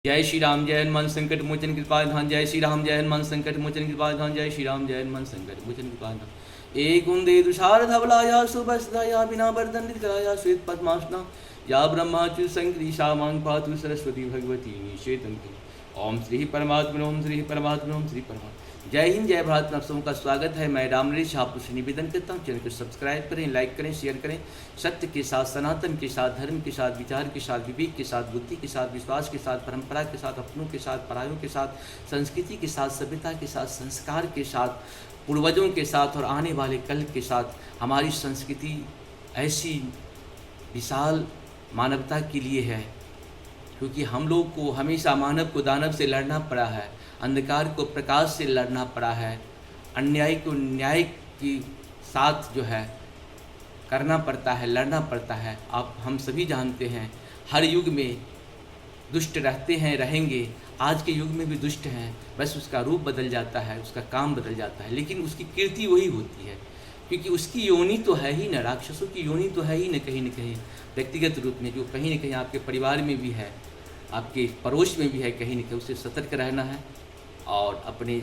जय श्री राम, जय हनुमान संकट मोचन कृपाधाम। जय श्री राम, जय हनुमान संकट मोचन कृपाधाम। जय श्री राम, जय हनुमान संकट मोचन कृपाधाम। एक उन्दे तुषार धवलाया सुभस्दाया बिना वर्धन कराया श्वेत पद्मासना या ब्रह्माचु संकृषा मांग पातु सरस्वती भगवती निषेतन। ओम श्री परमात्मा, ओम श्री परमात्मा, ओम श्री परमात्मा। जय हिंद, जय भारत। आप सबों का स्वागत है। मैं राम नरेश आपसे निवेदन करता हूँ, चैनल को सब्सक्राइब करें, लाइक करें, शेयर करें। सत्य के साथ, सनातन के साथ, धर्म के साथ, विचार के साथ, विवेक के साथ, बुद्धि के साथ, विश्वास के साथ, परंपरा के साथ, अपनों के साथ, परायों के साथ, संस्कृति के साथ, सभ्यता के साथ, संस्कार के साथ, पूर्वजों के साथ और आने वाले कल के साथ। हमारी संस्कृति ऐसी विशाल मानवता के लिए है, क्योंकि हम लोग को हमेशा मानव को दानव से लड़ना पड़ा है, अंधकार को प्रकाश से लड़ना पड़ा है, अन्याय को न्याय के साथ जो है करना पड़ता है, लड़ना पड़ता है। आप हम सभी जानते हैं, हर युग में दुष्ट रहते हैं, रहेंगे। आज के युग में भी दुष्ट हैं, बस उसका रूप बदल जाता है, उसका काम बदल जाता है, लेकिन उसकी कीर्ति वही होती है, क्योंकि उसकी योनि तो है ही न, राक्षसों की योनि तो है ही न कहीं व्यक्तिगत रूप में, जो कहीं न कहीं आपके परिवार में भी है, आपके पड़ोस में भी है, कहीं न कहीं उससे सतर्क रहना है। और अपने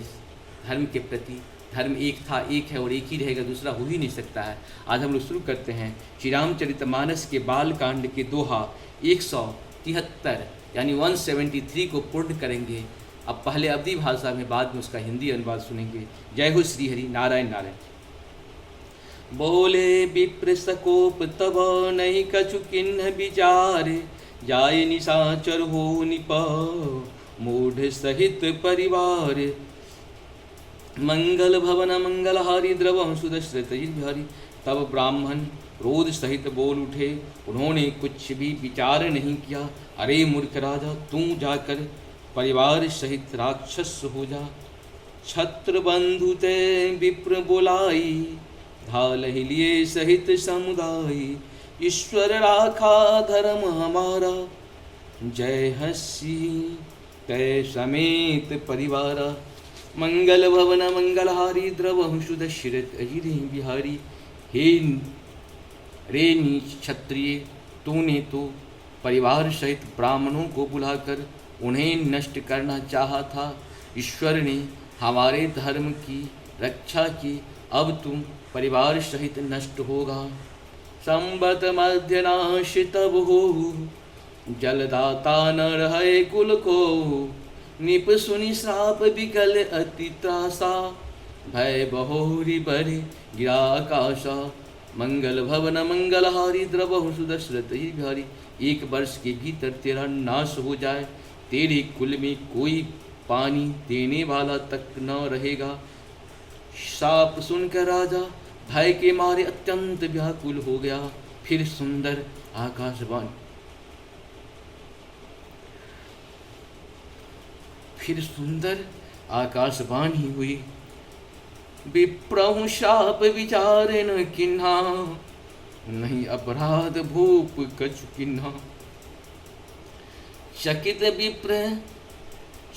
धर्म के प्रति, धर्म एक था, एक है और एक ही रहेगा, दूसरा हो ही नहीं सकता है। आज हम लोग शुरू करते हैं श्री रामचरितमानस के बाल कांड के दोहा 173 यानी 173 को पूर्ण करेंगे। अब पहले अवधी भाषा में, बाद में उसका हिंदी अनुवाद सुनेंगे। जय हो श्री हरि, नारायण नारायण। बोले विप्र सकोप तब नहीं कछु किन्ह विचार, जाय निशाचर हो निपा मूढ़ सहित परिवार। मंगल भवन मंगलहारी द्रवं सुदशरथ बिहारी। तब ब्राह्मण क्रोध सहित बोल उठे, उन्होंने कुछ भी विचार नहीं किया। अरे मूर्ख राजा, तू जाकर परिवार सहित राक्षस हो जा। छत्र बंधु ते विप्र बोलाई, ढाल लिए सहित समुदाय। ईश्वर राखा धर्म हमारा, जय हसी तय समेत परिवारा। मंगल भवन मंगलहारी द्रवहु सुदशरथ अजिरे बिहारी। हे रे नीच क्षत्रिय, तूने तो परिवार सहित ब्राह्मणों को बुलाकर उन्हें नष्ट करना चाहा था। ईश्वर ने हमारे धर्म की रक्षा की, अब तुम परिवार सहित नष्ट होगा। संबत मध्यनाश तब हो, जलदाता न रहे कुल को। निप सुनि श्राप विकल अति त्रासा, भय बहोरी बरे गिरा आकाशा। मंगल भवन मंगलहारी द्रवहु सुदशरथ बिहारी। 1 वर्ष के भीतर तेरा नाश हो जाए, तेरे कुल में कोई पानी देने वाला तक न रहेगा। शाप सुनकर राजा भय के मारे अत्यंत व्याकुल हो गया। फिर सुंदर आकाशवाणी हुई। विप्रहु शाप विचार न किन्हा, नहीं अपराध भूप कछु किन्हा। चकित विप्र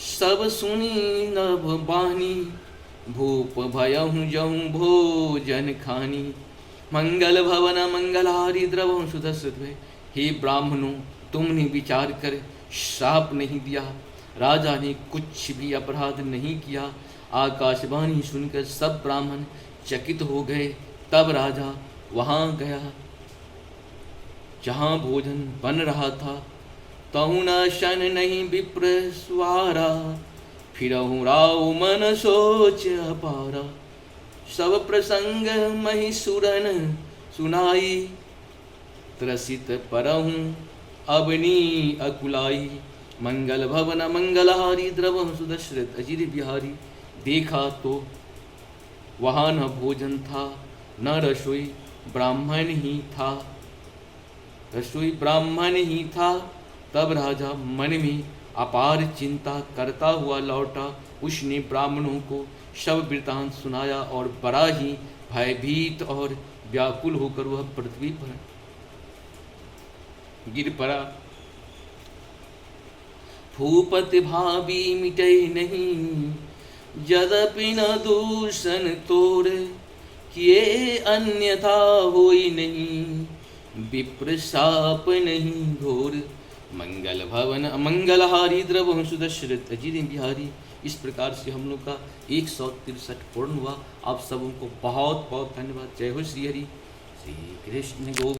सब सुनी नभ बानी, भूप भयहु जहु भोजन खानी। मंगल भवन मंगलहारी द्रवहु सुदशरथ। हे ब्राह्मणों, तुमने विचार कर श्राप नहीं दिया, राजा ने कुछ भी अपराध नहीं किया। आकाशवाणी सुनकर सब ब्राह्मण चकित हो गए। तब राजा वहाँ गया जहाँ भोजन बन रहा था। तहु न शन नहीं विप्र स्वारा, फिरहु राव मन सोच अपारा। सब प्रसंग महिसुरन सुनाई, त्रसित परहु अबनी अकुलाई। मंगल भवन मंगलहारी द्रवहु सुदशरथ अजिर बिहारी। देखा तो वहाँ न भोजन था, न रसोई, ब्राह्मण ही था। रसोई ब्राह्मण ही था। तब राजा मन में अपार चिंता करता हुआ लौटा। उसने ब्राह्मणों को शव वृतांत सुनाया और बड़ा ही भयभीत और व्याकुल होकर वह पृथ्वी पर गिर पड़ा। भूपति भावी मिटे नहीं, यद्यपि न दूषण तोड़। किए अन्यथा होई नहीं, विप्र शाप नहीं घोर। मंगल भवन मंगलहारी द्रवहु सुदशरथ अजित बिहारी। इस प्रकार से हम लोग का 163 पूर्ण हुआ। आप सबों को बहुत बहुत धन्यवाद। जय हो श्री हरि। श्री कृष्ण गोविंद।